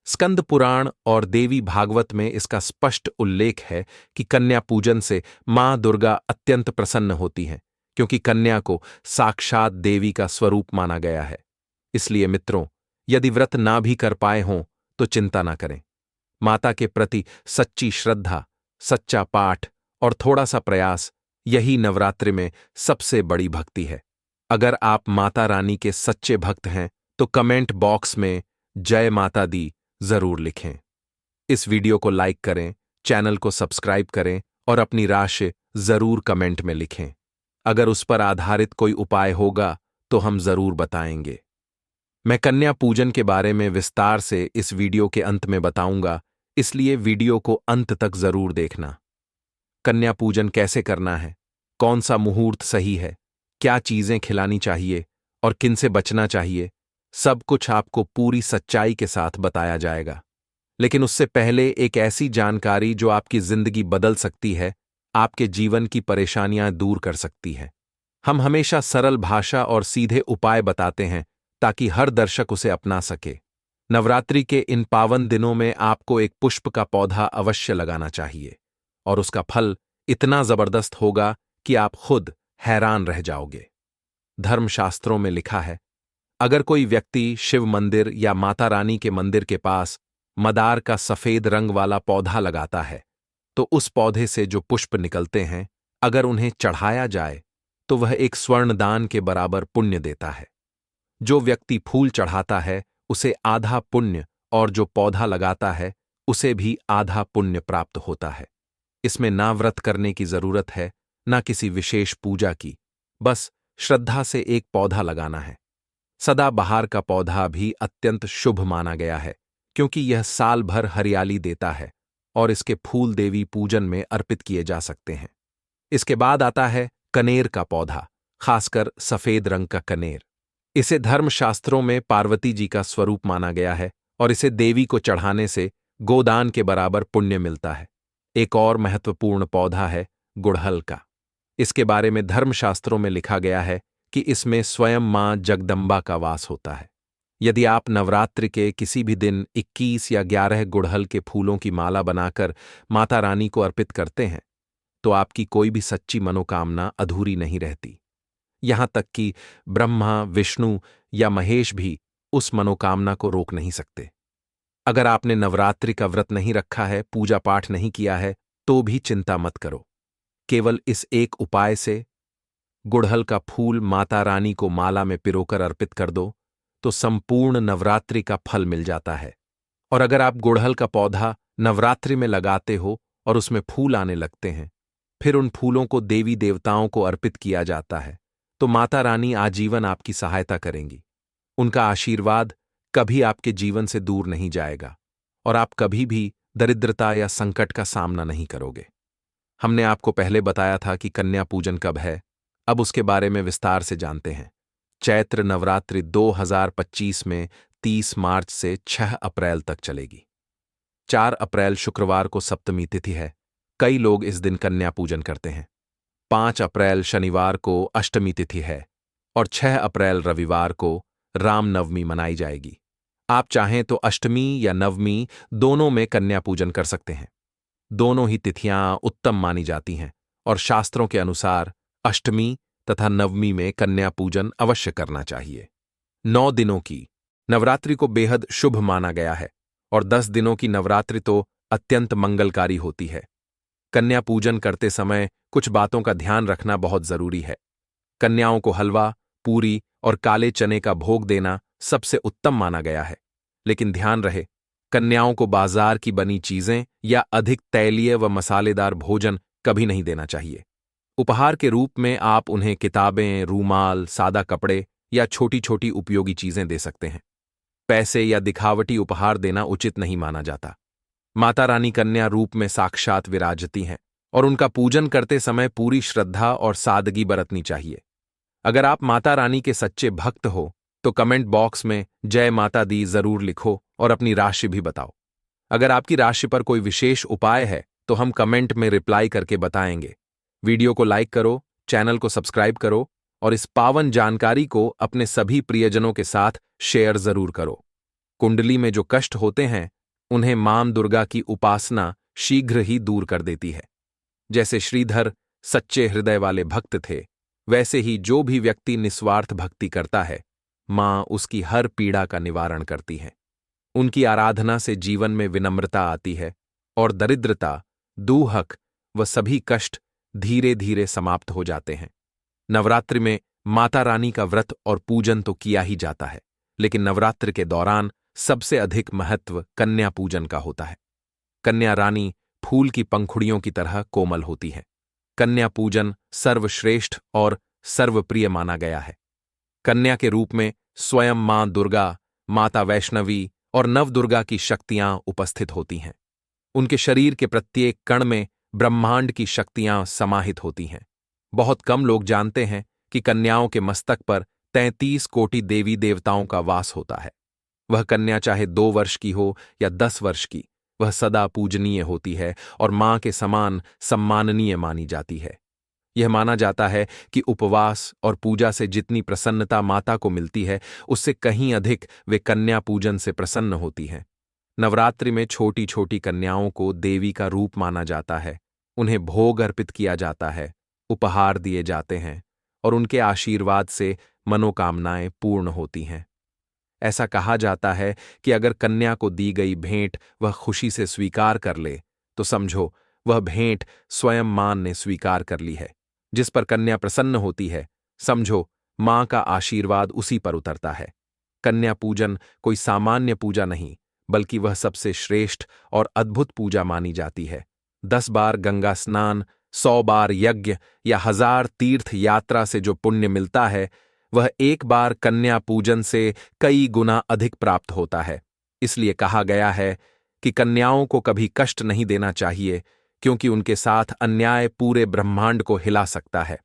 स्कंद पुराण और देवी भागवत में इसका स्पष्ट उल्लेख है कि कन्या पूजन से मां दुर्गा अत्यंत प्रसन्न होती हैं, क्योंकि कन्या को साक्षात देवी का स्वरूप माना गया है। इसलिए मित्रों, यदि व्रत ना भी कर पाए हों, तो चिंता ना करें। माता के प्रति सच्ची श्रद्धा, सच्चा पाठ और थोड़ा सा प्रयास, यही नवरात्रि में सबसे बड़ी भक्ति है। अगर आप माता रानी के सच्चे भक्त हैं, तो कमेंट बॉक्स में जय माता दी जरूर लिखें। इस वीडियो को लाइक करें, चैनल को सब्सक्राइब करें और अपनी राय जरूर कमेंट में लिखें। अगर उस पर आधारित कोई उपाय होगा तो हम जरूर बताएंगे। मैं कन्या पूजन के बारे में विस्तार से इस वीडियो के अंत में बताऊंगा, इसलिए वीडियो को अंत तक जरूर देखना। कन्या पूजन कैसे करना है, कौन सा मुहूर्त सही है, क्या चीजें खिलानी चाहिए और किन से बचना चाहिए, सब कुछ आपको पूरी सच्चाई के साथ बताया जाएगा। लेकिन उससे पहले एक ऐसी जानकारी जो आपकी जिंदगी बदल सकती है, आपके जीवन की परेशानियां दूर कर सकती है। हम हमेशा सरल भाषा और सीधे उपाय बताते हैं, ताकि हर दर्शक उसे अपना सके। नवरात्रि के इन पावन दिनों में आपको एक पुष्प का पौधा अवश्य लगाना चाहिए और उसका फल इतना जबरदस्त होगा कि आप खुद हैरान रह जाओगे। धर्मशास्त्रों में लिखा है, अगर कोई व्यक्ति शिव मंदिर या माता रानी के मंदिर के पास मदार का सफेद रंग वाला पौधा लगाता है तो उस पौधे से जो पुष्प निकलते हैं, अगर उन्हें चढ़ाया जाए तो वह एक स्वर्ण दान के बराबर पुण्य देता है। जो व्यक्ति फूल चढ़ाता है उसे आधा पुण्य और जो पौधा लगाता है उसे भी आधा पुण्य प्राप्त होता है। इसमें ना व्रत करने की जरूरत है, ना किसी विशेष पूजा की, बस श्रद्धा से एक पौधा लगाना है। सदाबहार का पौधा भी अत्यंत शुभ माना गया है क्योंकि यह साल भर हरियाली देता है और इसके फूल देवी पूजन में अर्पित किए जा सकते हैं। इसके बाद आता है कनेर का पौधा, खासकर सफेद रंग का कनेर। इसे धर्मशास्त्रों में पार्वती जी का स्वरूप माना गया है और इसे देवी को चढ़ाने से गोदान के बराबर पुण्य मिलता है। एक और महत्वपूर्ण पौधा है गुड़हल का। इसके बारे में धर्मशास्त्रों में लिखा गया है कि इसमें स्वयं मां जगदंबा का वास होता है। यदि आप नवरात्रि के किसी भी दिन 21 या 11 गुड़हल के फूलों की माला बनाकर माता रानी को अर्पित करते हैं तो आपकी कोई भी सच्ची मनोकामना अधूरी नहीं रहती। यहां तक कि ब्रह्मा, विष्णु या महेश भी उस मनोकामना को रोक नहीं सकते। अगर आपने नवरात्रि का व्रत नहीं रखा है, पूजा पाठ नहीं किया है, तो भी चिंता मत करो। केवल इस एक उपाय से गुड़हल का फूल माता रानी को माला में पिरोकर अर्पित कर दो तो संपूर्ण नवरात्रि का फल मिल जाता है। और अगर आप गुड़हल का पौधा नवरात्रि में लगाते हो और उसमें फूल आने लगते हैं, फिर उन फूलों को देवी देवताओं को अर्पित किया जाता है, तो माता रानी आजीवन आपकी सहायता करेंगी। उनका आशीर्वाद कभी आपके जीवन से दूर नहीं जाएगा और आप कभी भी दरिद्रता या संकट का सामना नहीं करोगे। हमने आपको पहले बताया था कि कन्या पूजन कब है, अब उसके बारे में विस्तार से जानते हैं। चैत्र नवरात्रि 2025 में 30 मार्च से 6 अप्रैल तक चलेगी। 4 अप्रैल शुक्रवार को सप्तमी तिथि है, कई लोग इस दिन कन्या पूजन करते हैं। 5 अप्रैल शनिवार को अष्टमी तिथि है और 6 अप्रैल रविवार को रामनवमी मनाई जाएगी। आप चाहें तो अष्टमी या नवमी दोनों में कन्या पूजन कर सकते हैं। दोनों ही तिथियां उत्तम मानी जाती हैं और शास्त्रों के अनुसार अष्टमी तथा नवमी में कन्या पूजन अवश्य करना चाहिए। 9 दिनों की नवरात्रि को बेहद शुभ माना गया है और 10 दिनों की नवरात्रि तो अत्यंत मंगलकारी होती है। कन्या पूजन करते समय कुछ बातों का ध्यान रखना बहुत जरूरी है। कन्याओं को हलवा, पूरी और काले चने का भोग देना सबसे उत्तम माना गया है, लेकिन ध्यान रहे, कन्याओं को बाजार की बनी चीजें या अधिक तैलीय व मसालेदार भोजन कभी नहीं देना चाहिए। उपहार के रूप में आप उन्हें किताबें, रूमाल, सादा कपड़े या छोटी छोटी उपयोगी चीजें दे सकते हैं। पैसे या दिखावटी उपहार देना उचित नहीं माना जाता। माता रानी कन्या रूप में साक्षात विराजती हैं और उनका पूजन करते समय पूरी श्रद्धा और सादगी बरतनी चाहिए। अगर आप माता रानी के सच्चे भक्त हो तो कमेंट बॉक्स में जय माता दी जरूर लिखो और अपनी राशि भी बताओ। अगर आपकी राशि पर कोई विशेष उपाय है तो हम कमेंट में रिप्लाई करके बताएंगे। वीडियो को लाइक करो, चैनल को सब्सक्राइब करो और इस पावन जानकारी को अपने सभी प्रियजनों के साथ शेयर जरूर करो। कुंडली में जो कष्ट होते हैं उन्हें मां दुर्गा की उपासना शीघ्र ही दूर कर देती है। जैसे श्रीधर सच्चे हृदय वाले भक्त थे, वैसे ही जो भी व्यक्ति निस्वार्थ भक्ति करता है, मां उसकी हर पीड़ा का निवारण करती है। उनकी आराधना से जीवन में विनम्रता आती है और दरिद्रता, दूहक व सभी कष्ट धीरे धीरे समाप्त हो जाते हैं। नवरात्रि में माता रानी का व्रत और पूजन तो किया ही जाता है, लेकिन नवरात्रि के दौरान सबसे अधिक महत्व कन्या पूजन का होता है। कन्या रानी फूल की पंखुड़ियों की तरह कोमल होती है। कन्या पूजन सर्वश्रेष्ठ और सर्वप्रिय माना गया है। कन्या के रूप में स्वयं मां दुर्गा, माता वैष्णवी और नवदुर्गा की शक्तियां उपस्थित होती हैं। उनके शरीर के प्रत्येक कण में ब्रह्मांड की शक्तियां समाहित होती हैं। बहुत कम लोग जानते हैं कि कन्याओं के मस्तक पर 33 कोटि देवी देवताओं का वास होता है। वह कन्या चाहे 2 वर्ष की हो या 10 वर्ष की, वह सदा पूजनीय होती है और मां के समान सम्माननीय मानी जाती है। यह माना जाता है कि उपवास और पूजा से जितनी प्रसन्नता माता को मिलती है, उससे कहीं अधिक वे कन्या पूजन से प्रसन्न होती हैं। नवरात्रि में छोटी छोटी कन्याओं को देवी का रूप माना जाता है। उन्हें भोग अर्पित किया जाता है, उपहार दिए जाते हैं और उनके आशीर्वाद से मनोकामनाएं पूर्ण होती हैं। ऐसा कहा जाता है कि अगर कन्या को दी गई भेंट वह खुशी से स्वीकार कर ले, तो समझो वह भेंट स्वयं मां ने स्वीकार कर ली है। जिस पर कन्या प्रसन्न होती है, समझो मां का आशीर्वाद उसी पर उतरता है। कन्या पूजन कोई सामान्य पूजा नहीं, बल्कि वह सबसे श्रेष्ठ और अद्भुत पूजा मानी जाती है। 10 बार गंगा स्नान, 100 बार यज्ञ या 1000 तीर्थ यात्रा से जो पुण्य मिलता है, वह एक बार कन्या पूजन से कई गुना अधिक प्राप्त होता है। इसलिए कहा गया है कि कन्याओं को कभी कष्ट नहीं देना चाहिए, क्योंकि उनके साथ अन्याय पूरे ब्रह्मांड को हिला सकता है।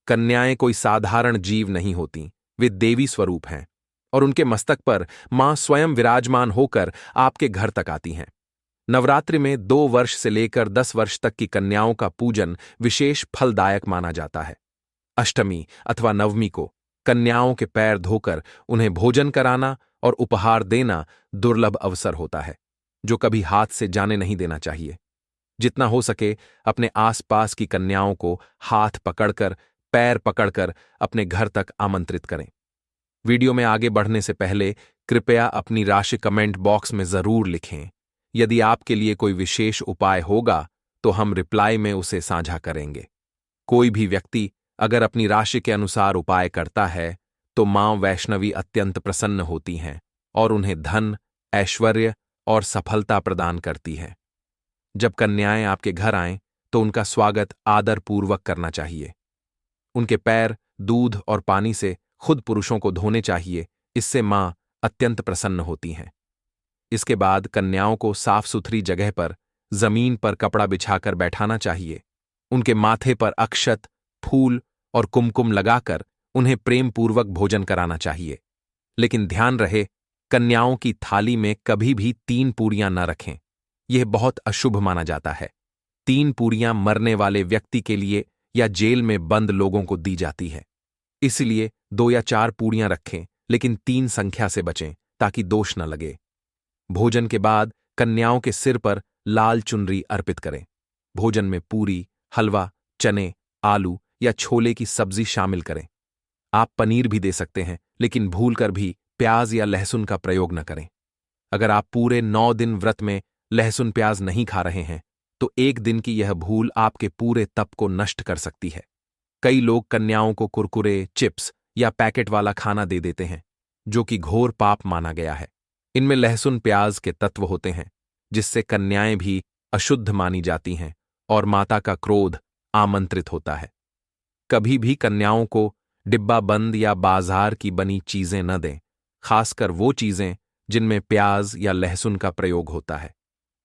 कन्याएं कोई साधारण जीव नहीं होती, वे देवी स्वरूप हैं और उनके मस्तक पर मां स्वयं विराजमान होकर आपके घर तक आती हैं। नवरात्रि में 2 वर्ष से लेकर 10 वर्ष तक की कन्याओं का पूजन विशेष फलदायक माना जाता है। अष्टमी अथवा नवमी को कन्याओं के पैर धोकर उन्हें भोजन कराना और उपहार देना दुर्लभ अवसर होता है, जो कभी हाथ से जाने नहीं देना चाहिए। जितना हो सके अपने आसपास की कन्याओं को हाथ पकड़कर, पैर पकड़कर अपने घर तक आमंत्रित करें। वीडियो में आगे बढ़ने से पहले कृपया अपनी राशि कमेंट बॉक्स में जरूर लिखें। यदि आपके लिए कोई विशेष उपाय होगा तो हम रिप्लाई में उसे साझा करेंगे। कोई भी व्यक्ति अगर अपनी राशि के अनुसार उपाय करता है तो मां वैष्णवी अत्यंत प्रसन्न होती हैं और उन्हें धन, ऐश्वर्य और सफलता प्रदान करती है। जब कन्याएं आपके घर आएं तो उनका स्वागत आदरपूर्वक करना चाहिए। उनके पैर दूध और पानी से खुद पुरुषों को धोने चाहिए, इससे मां अत्यंत प्रसन्न होती हैं। इसके बाद कन्याओं को साफ सुथरी जगह पर जमीन पर कपड़ा बिछाकर बैठाना चाहिए। उनके माथे पर अक्षत, फूल और कुमकुम लगाकर उन्हें प्रेम पूर्वक भोजन कराना चाहिए। लेकिन ध्यान रहे, कन्याओं की थाली में कभी भी 3 पूरियां न रखें। यह बहुत अशुभ माना जाता है। 3 पूरियां मरने वाले व्यक्ति के लिए या जेल में बंद लोगों को दी जाती है। इसलिए 2 या 4 पूरियां रखें, लेकिन 3 संख्या से बचें ताकि दोष न लगे। भोजन के बाद कन्याओं के सिर पर लाल चुनरी अर्पित करें। भोजन में पूरी, हलवा, चने, आलू या छोले की सब्जी शामिल करें। आप पनीर भी दे सकते हैं, लेकिन भूलकर भी प्याज या लहसुन का प्रयोग न करें। अगर आप पूरे 9 दिन व्रत में लहसुन प्याज नहीं खा रहे हैं, तो 1 दिन की यह भूल आपके पूरे तप को नष्ट कर सकती है। कई लोग कन्याओं को कुरकुरे, चिप्स या पैकेट वाला खाना दे देते हैं, जो कि घोर पाप माना गया है। इनमें लहसुन प्याज के तत्व होते हैं, जिससे कन्याएं भी अशुद्ध मानी जाती हैं और माता का क्रोध आमंत्रित होता है। कभी भी कन्याओं को डिब्बा बंद या बाजार की बनी चीजें न दें, खासकर वो चीजें जिनमें प्याज या लहसुन का प्रयोग होता है।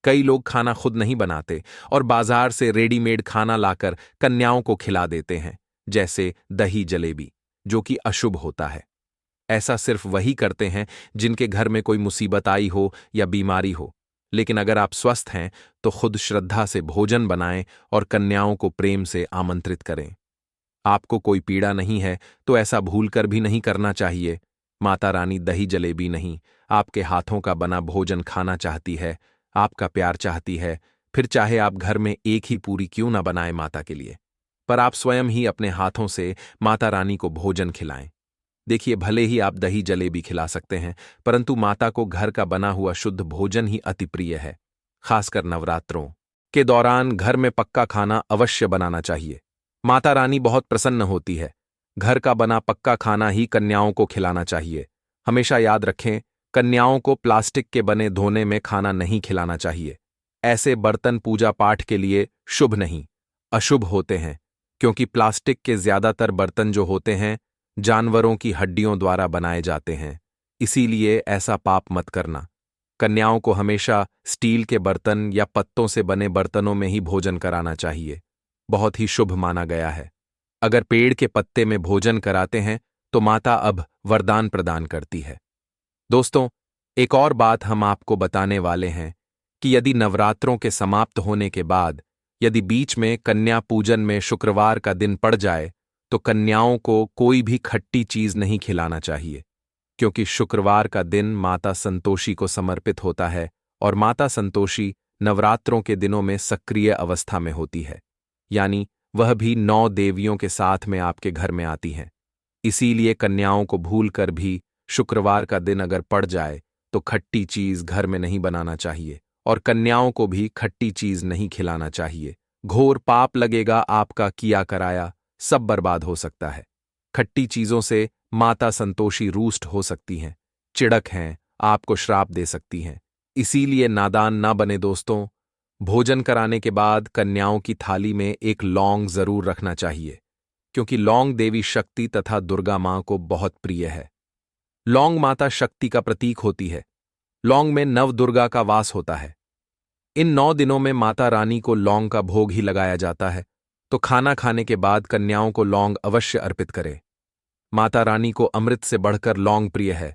कई लोग खाना खुद नहीं बनाते और बाजार से रेडीमेड खाना लाकर कन्याओं को खिला देते हैं, जैसे दही जलेबी, जो कि अशुभ होता है। ऐसा सिर्फ वही करते हैं जिनके घर में कोई मुसीबत आई हो या बीमारी हो। लेकिन अगर आप स्वस्थ हैं तो खुद श्रद्धा से भोजन बनाएं और कन्याओं को प्रेम से आमंत्रित करें। आपको कोई पीड़ा नहीं है तो ऐसा भूलकर भी नहीं करना चाहिए। माता रानी दही जलेबी नहीं, आपके हाथों का बना भोजन खाना चाहती है, आपका प्यार चाहती है। फिर चाहे आप घर में एक ही पूरी क्यों ना बनाएं माता के लिए, पर आप स्वयं ही अपने हाथों से माता रानी को भोजन खिलाएं। देखिए, भले ही आप दही जलेबी खिला सकते हैं, परंतु माता को घर का बना हुआ शुद्ध भोजन ही अति प्रिय है। खासकर नवरात्रों के दौरान घर में पक्का खाना अवश्य बनाना चाहिए। माता रानी बहुत प्रसन्न होती है। घर का बना पक्का खाना ही कन्याओं को खिलाना चाहिए। हमेशा याद रखें, कन्याओं को प्लास्टिक के बने धोने में खाना नहीं खिलाना चाहिए। ऐसे बर्तन पूजा पाठ के लिए शुभ नहीं, अशुभ होते हैं, क्योंकि प्लास्टिक के ज्यादातर बर्तन जो होते हैं जानवरों की हड्डियों द्वारा बनाए जाते हैं। इसीलिए ऐसा पाप मत करना। कन्याओं को हमेशा स्टील के बर्तन या पत्तों से बने बर्तनों में ही भोजन कराना चाहिए। बहुत ही शुभ माना गया है। अगर पेड़ के पत्ते में भोजन कराते हैं तो माता अब वरदान प्रदान करती है। दोस्तों, एक और बात हम आपको बताने वाले हैं कि यदि नवरात्रों के समाप्त होने के बाद यदि बीच में कन्या पूजन में शुक्रवार का दिन पड़ जाए तो कन्याओं को कोई भी खट्टी चीज नहीं खिलाना चाहिए, क्योंकि शुक्रवार का दिन माता संतोषी को समर्पित होता है और माता संतोषी नवरात्रों के दिनों में सक्रिय अवस्था में होती है, यानी वह भी 9 देवियों के साथ में आपके घर में आती हैं। इसीलिए कन्याओं को भूलकर भी शुक्रवार का दिन अगर पड़ जाए तो खट्टी चीज घर में नहीं बनाना चाहिए और कन्याओं को भी खट्टी चीज नहीं खिलाना चाहिए। घोर पाप लगेगा, आपका किया कराया सब बर्बाद हो सकता है। खट्टी चीजों से माता संतोषी रूष्ट हो सकती हैं, चिड़क हैं, आपको श्राप दे सकती हैं। इसीलिए नादान ना बने दोस्तों। भोजन कराने के बाद कन्याओं की थाली में एक लौंग जरूर रखना चाहिए, क्योंकि लौंग देवी शक्ति तथा दुर्गा मां को बहुत प्रिय है। लौंग माता शक्ति का प्रतीक होती है। लौंग में नव दुर्गा का वास होता है। इन 9 दिनों में माता रानी को लौंग का भोग ही लगाया जाता है, तो खाना खाने के बाद कन्याओं को लौंग अवश्य अर्पित करें। माता रानी को अमृत से बढ़कर लौंग प्रिय है,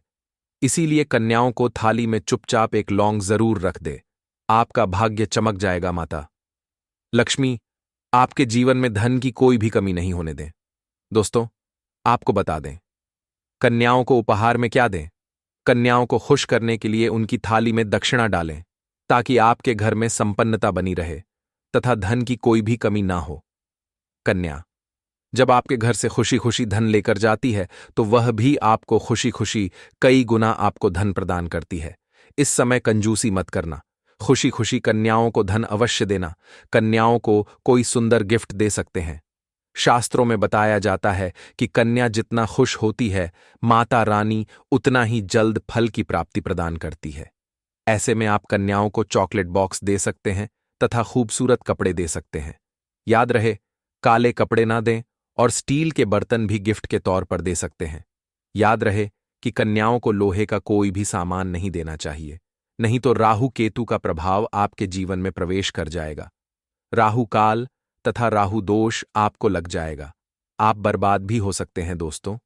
इसीलिए कन्याओं को थाली में चुपचाप एक लौंग जरूर रख दे। आपका भाग्य चमक जाएगा। माता लक्ष्मी आपके जीवन में धन की कोई भी कमी नहीं होने दें। दोस्तों, आपको बता दें, कन्याओं को उपहार में क्या दें? कन्याओं को खुश करने के लिए उनकी थाली में दक्षिणा डालें, ताकि आपके घर में संपन्नता बनी रहे तथा धन की कोई भी कमी ना हो। कन्या जब आपके घर से खुशी खुशी धन लेकर जाती है तो वह भी आपको खुशी खुशी कई गुना आपको धन प्रदान करती है। इस समय कंजूसी मत करना, खुशी खुशी कन्याओं को धन अवश्य देना। कन्याओं को कोई सुंदर गिफ्ट दे सकते हैं। शास्त्रों में बताया जाता है कि कन्या जितना खुश होती है, माता रानी उतना ही जल्द फल की प्राप्ति प्रदान करती है। ऐसे में आप कन्याओं को चॉकलेट बॉक्स दे सकते हैं तथा खूबसूरत कपड़े दे सकते हैं। याद रहे, काले कपड़े ना दें और स्टील के बर्तन भी गिफ्ट के तौर पर दे सकते हैं। याद रहे कि कन्याओं को लोहे का कोई भी सामान नहीं देना चाहिए, नहीं तो राहु केतु का प्रभाव आपके जीवन में प्रवेश कर जाएगा। राहु काल तथा राहु दोष आपको लग जाएगा, आप बर्बाद भी हो सकते हैं। दोस्तों,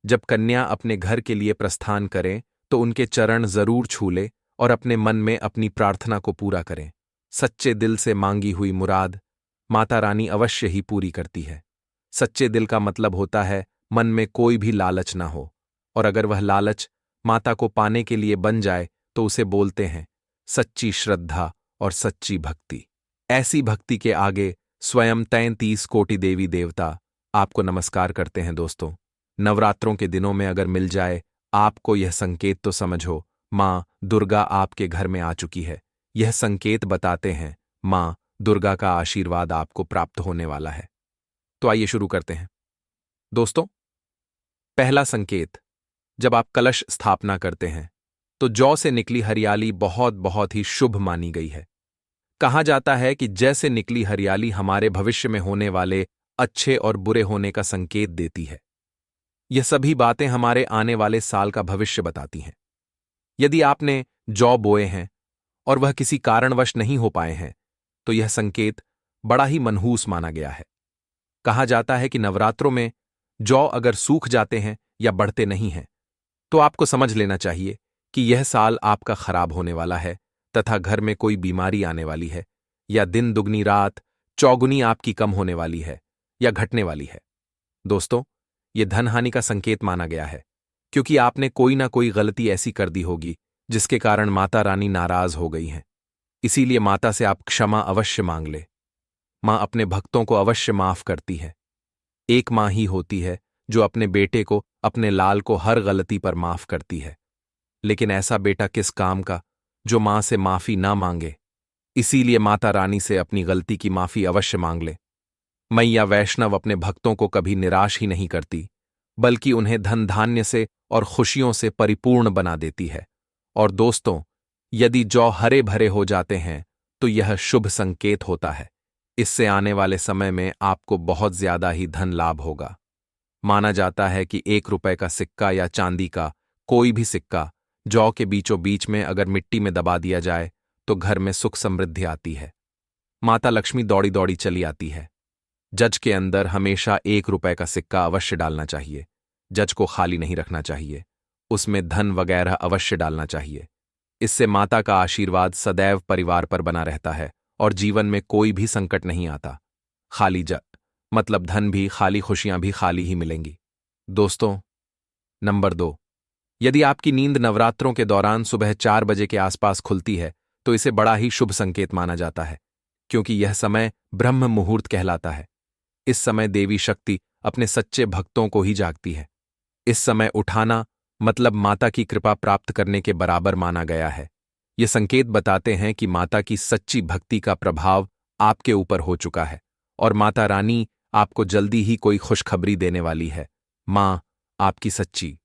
जब कन्या अपने घर के लिए प्रस्थान करें तो उनके चरण जरूर छू ले और अपने मन में अपनी प्रार्थना को पूरा करें। सच्चे दिल से मांगी हुई मुराद माता रानी अवश्य ही पूरी करती है। सच्चे दिल का मतलब होता है मन में कोई भी लालच ना हो, और अगर वह लालच माता को पाने के लिए बन जाए तो उसे बोलते हैं सच्ची श्रद्धा और सच्ची भक्ति। ऐसी भक्ति के आगे स्वयं 33 कोटि देवी देवता आपको नमस्कार करते हैं। दोस्तों, नवरात्रों के दिनों में अगर मिल जाए आपको यह संकेत, तो समझो मां दुर्गा आपके घर में आ चुकी है। यह संकेत बताते हैं मां दुर्गा का आशीर्वाद आपको प्राप्त होने वाला है। तो आइए शुरू करते हैं। दोस्तों, पहला संकेत, जब आप कलश स्थापना करते हैं तो जौ से निकली हरियाली बहुत बहुत ही शुभ मानी गई है। कहा जाता है कि जैसे निकली हरियाली हमारे भविष्य में होने वाले अच्छे और बुरे होने का संकेत देती है। यह सभी बातें हमारे आने वाले साल का भविष्य बताती हैं। यदि आपने जौ बोए हैं और वह किसी कारणवश नहीं हो पाए हैं तो यह संकेत बड़ा ही मनहूस माना गया है। कहा जाता है कि नवरात्रों में जौ अगर सूख जाते हैं या बढ़ते नहीं हैं तो आपको समझ लेना चाहिए कि यह साल आपका खराब होने वाला है तथा घर में कोई बीमारी आने वाली है, या दिन दुगनी रात चौगुनी आपकी कम होने वाली है या घटने वाली है। दोस्तों, यह धनहानि का संकेत माना गया है, क्योंकि आपने कोई ना कोई गलती ऐसी कर दी होगी जिसके कारण माता रानी नाराज हो गई हैं। इसीलिए माता से आप क्षमा अवश्य मांग ले। मां अपने भक्तों को अवश्य माफ करती है। एक मां ही होती है जो अपने बेटे को, अपने लाल को हर गलती पर माफ करती है। लेकिन ऐसा बेटा किस काम का जो मां से माफी ना मांगे। इसीलिए माता रानी से अपनी गलती की माफी अवश्य मांग ले। मैया वैष्णव अपने भक्तों को कभी निराश ही नहीं करती, बल्कि उन्हें धन धान्य से और खुशियों से परिपूर्ण बना देती है। और दोस्तों, यदि जौ हरे भरे हो जाते हैं तो यह शुभ संकेत होता है। इससे आने वाले समय में आपको बहुत ज्यादा ही धन लाभ होगा। माना जाता है कि 1 रुपए का सिक्का या चांदी का कोई भी सिक्का जौ के बीचों बीच में अगर मिट्टी में दबा दिया जाए तो घर में सुख समृद्धि आती है। माता लक्ष्मी दौड़ी दौड़ी चली आती है। जज के अंदर हमेशा 1 रुपए का सिक्का अवश्य डालना चाहिए। जज को खाली नहीं रखना चाहिए, उसमें धन वगैरह अवश्य डालना चाहिए। इससे माता का आशीर्वाद सदैव परिवार पर बना रहता है और जीवन में कोई भी संकट नहीं आता। खाली मतलब धन भी खाली, खुशियां भी खाली ही मिलेंगी। दोस्तों, नंबर 2, यदि आपकी नींद नवरात्रों के दौरान सुबह 4 बजे के आसपास खुलती है तो इसे बड़ा ही शुभ संकेत माना जाता है, क्योंकि यह समय ब्रह्म मुहूर्त कहलाता है। इस समय देवी शक्ति अपने सच्चे भक्तों को ही जागती है। इस समय उठाना मतलब माता की कृपा प्राप्त करने के बराबर माना गया है। ये संकेत बताते हैं कि माता की सच्ची भक्ति का प्रभाव आपके ऊपर हो चुका है और माता रानी आपको जल्दी ही कोई खुशखबरी देने वाली है। मां आपकी सच्ची